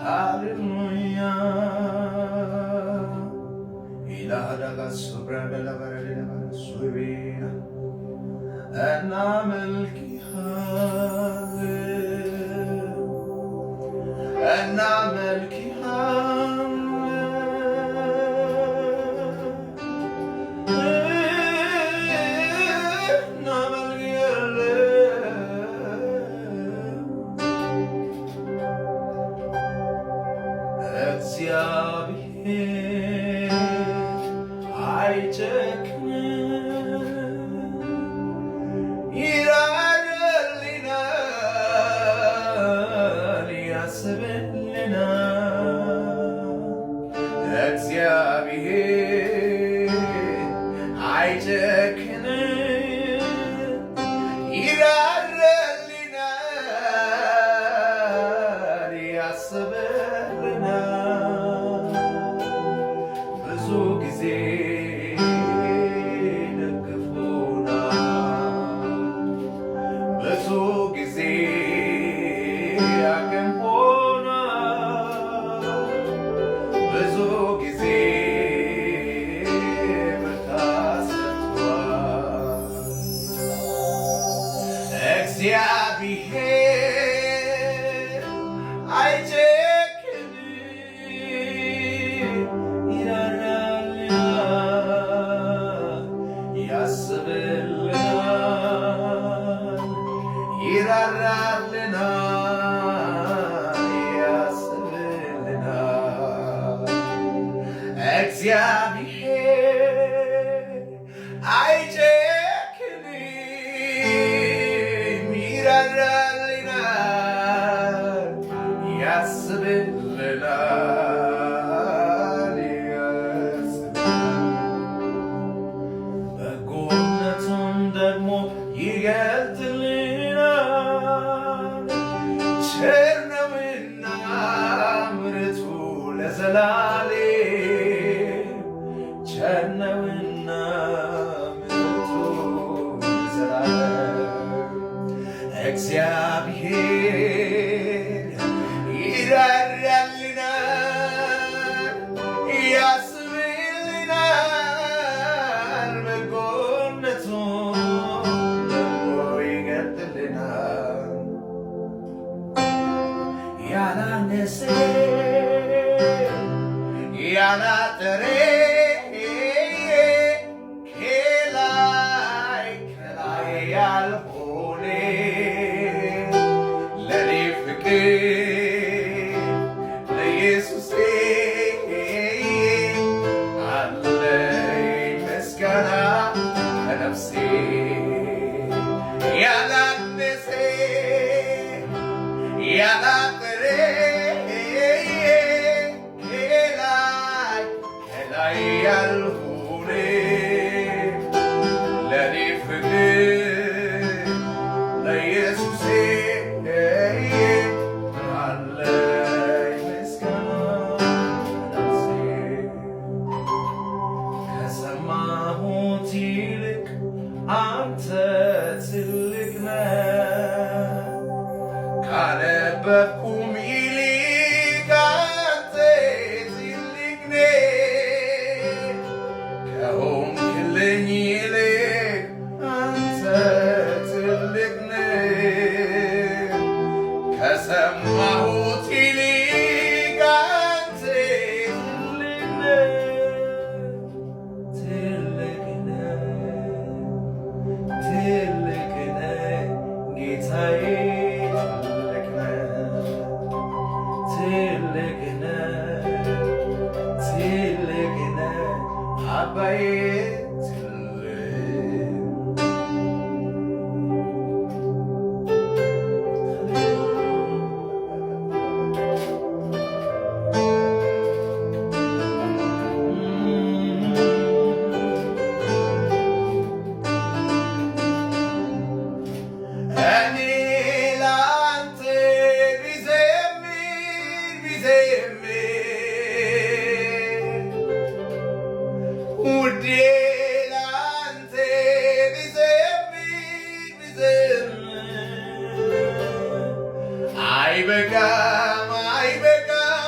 Hallelujah. Ilahadaga sobra bela barade bara suivina. Anamelkiha. Anamelkiha. እግዚአብሔር አይጨክንም፣ ይራራልናል፣ ያስብልናል። እግዚአብሔር አይጨክንም፣ ይራራልናል፣ ያስብልናል። ብዙ ጊዜ ደግፎናል፣ ብዙ ጊዜ አቅንቶናል፣ ብዙ ጊዜ ብርታት ሰጥቷል። እግዚአብሔር አይጨክንም፣ ያስብልናል፣ ይራራልናል፣ ያስብልናል። እግዚአብሔር አይጨክንም፣ ይራራልናል፣ ያስብልናል፣ በጎነቱን ደግሞ ይገልጥልናል። ቸር ነውና ምሕረቱ ለዘላለም፣ ቸር ነውና ምሕረቱ ለዘላለም። እግዚአብሔር ይራራልናል፣ ያስብልናል፣ በጎነቱን ደግሞ ይገልጥልናል። ያላነሰ ያላጠረ ከላይ ከላይ ያልሆነ ለኔ ፍቅር ለኢየሱሴ አለኝ ምስጋና ከነፍሴ። ያላነሰ ያላጠረ ከላይ ያልሆነ ለኔ ፍቅር ለኢየሱሴ አለኝ ምስጋና ከነፍሴ። ከሰማሁት ይልቅ አንተ ትልቅ ነህ፣ ካነበብኩም ይልቅ አንተ ትልቅ ነህ፣ ከሆንክልኝ ይልቅ አንተ ትልቅ ነህ። ከሰማሁት ይልቅ አንተ ትልቅ ነህ፣ ትልቅ ነህ፣ ትልቅ ነህ ጌታዬ፣ ትልቅ ነህ፣ ትልቅ ነህ፣ ትልቅ ነህ አባዬ፣ እኔ ላንተ ቢዘምር ውዴ ላንተ ቢዘምር አይበቃም አይበቃም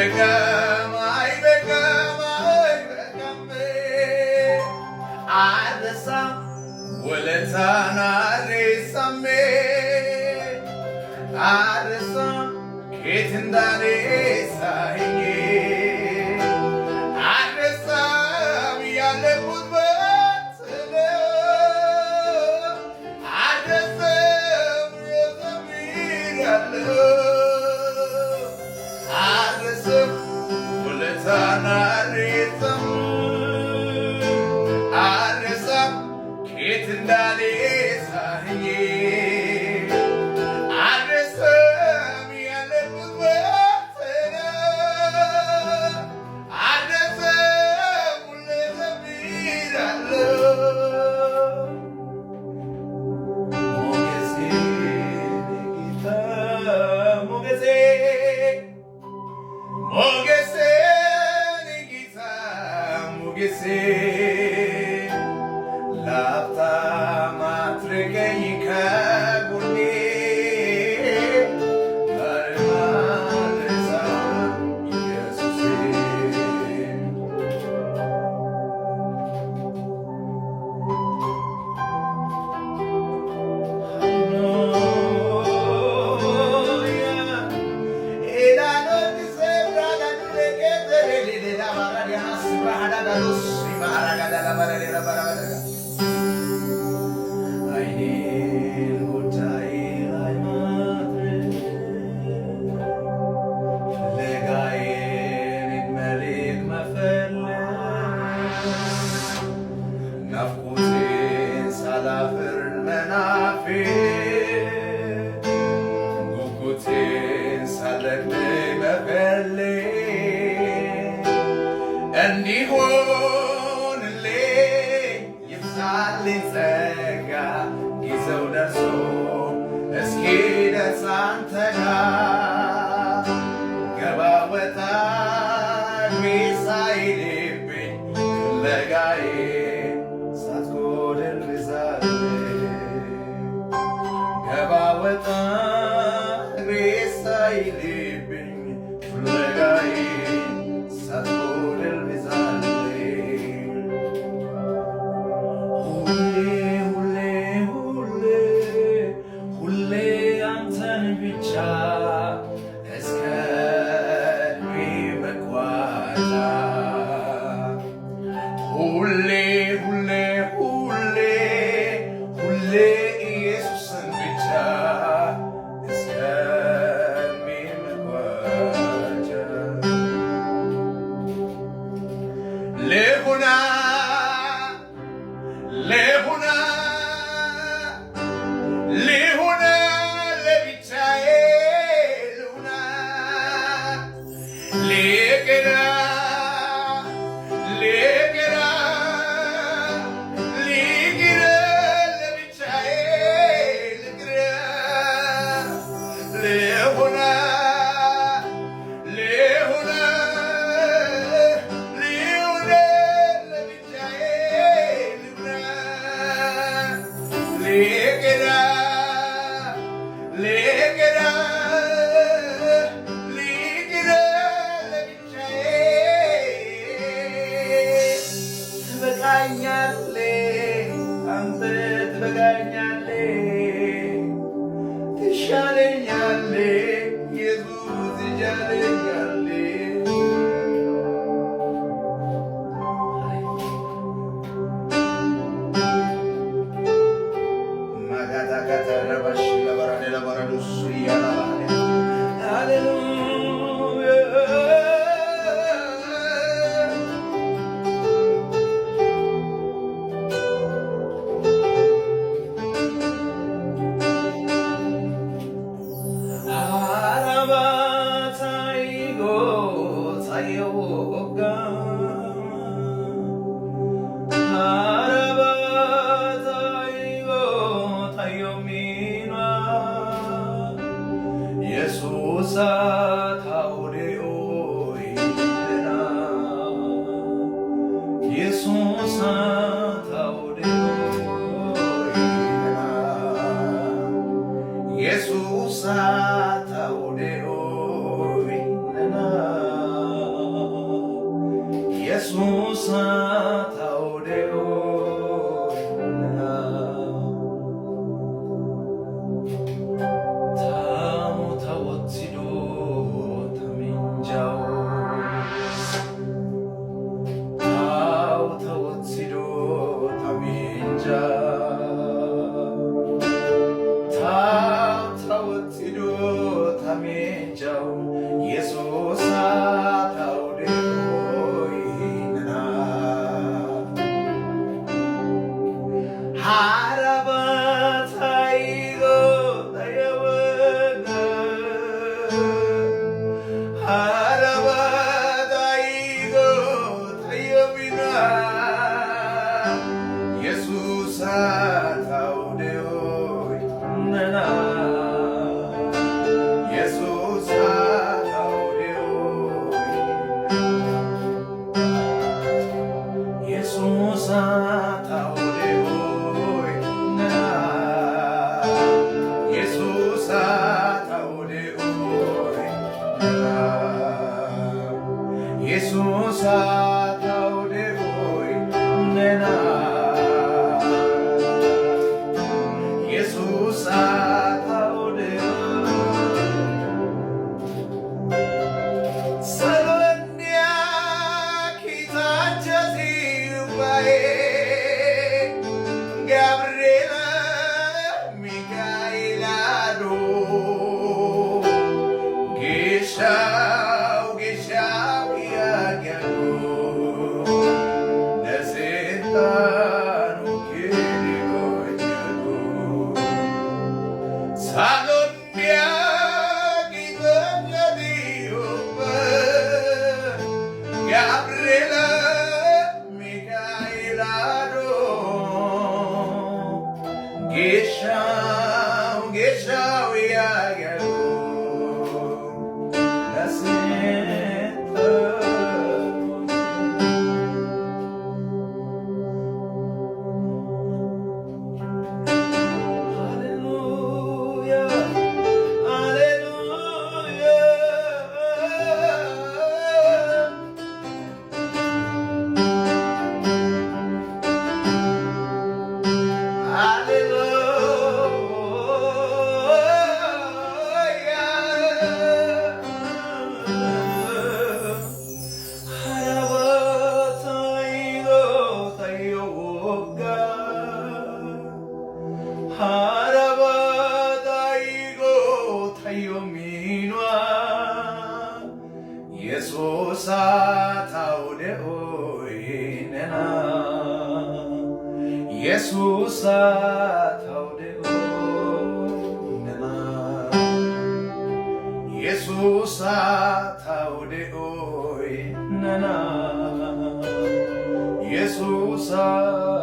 አይበቃም አይበቃም አይበቃም አልረሳም ውለታህን አልረሳም አልረሳም ከየት እንዳነሳኸኝ አልረሳም ያለሁበት አልረሳም የዘምራለሁ አልረሳም ውለታህን አልረሳም አልረሳም ከየት እንዳነሳኸኝ ላፍታም አትርቀኝ ከጎኔ አልረሳም ኢየሱሴ አይኔን ጉዳይ ላይ ማድረግ ፍለጋዬን መልክ መፈለግ ናፍቆቴን ሳላፍር መናፍቅ ጉጉቴን ሳለቅቅ መፈለግ እንዲሆንልኝ ይብዛልኝ ጸጋ ጊዜው ደርሶ እስኪደርስ አንተ ጋር ገባ ወጣ እግሬ ሳይልብኝ ፍለጋዬ ሳትጎድል ብዛልኝ ገባ ወጣ እግሬ ሳይልብኝ ፍለጋዬ ሳትጎድል ብዛልኝ ሁሌ አንተን ብቻ እስከ ዕድሜ መቋጫ ሁሌ ኢየሱስን ብቻ እስከ ዕድሜ መቋጫ ልሁና ለብቻዬ ልሁና ልቅራ ለብቻዬ ልቅራ ልሁና ለብቻዬ ልሁና ልቅራ ለብቻዬ ትበቃኛለህ አንተ ትበቃኛለህ ትሻለኛለህ ኢየሱስ ትሻለኛለህ ማጋታጋተረበሽ ለበረዱስ ያላባለ ሃሌሉያ አራባታይጎ ታየወጋ አራባታይጎ ታየሚና ኢየሱስ ታውዴኦ ይልና ኢየሱስ ታውዴኦ ይልና ኢየሱስ ታውዴኦ ይልና 예수사 타오레오이 내나 예수사 타오레오 살로냐 기타자지우바에 가브리엘라 미카엘라로 게샤우 게샤우 야갸로 나세타노 게리고냐고 살로냐 기타자지우바 가브리엘라 미카엘라로 게샤우 게샤우 야갸로 하라바다이고 타요미노아 예수사 타오레오이네나 예수사 타오레오이네나 예수사 타오레오이네나 예수사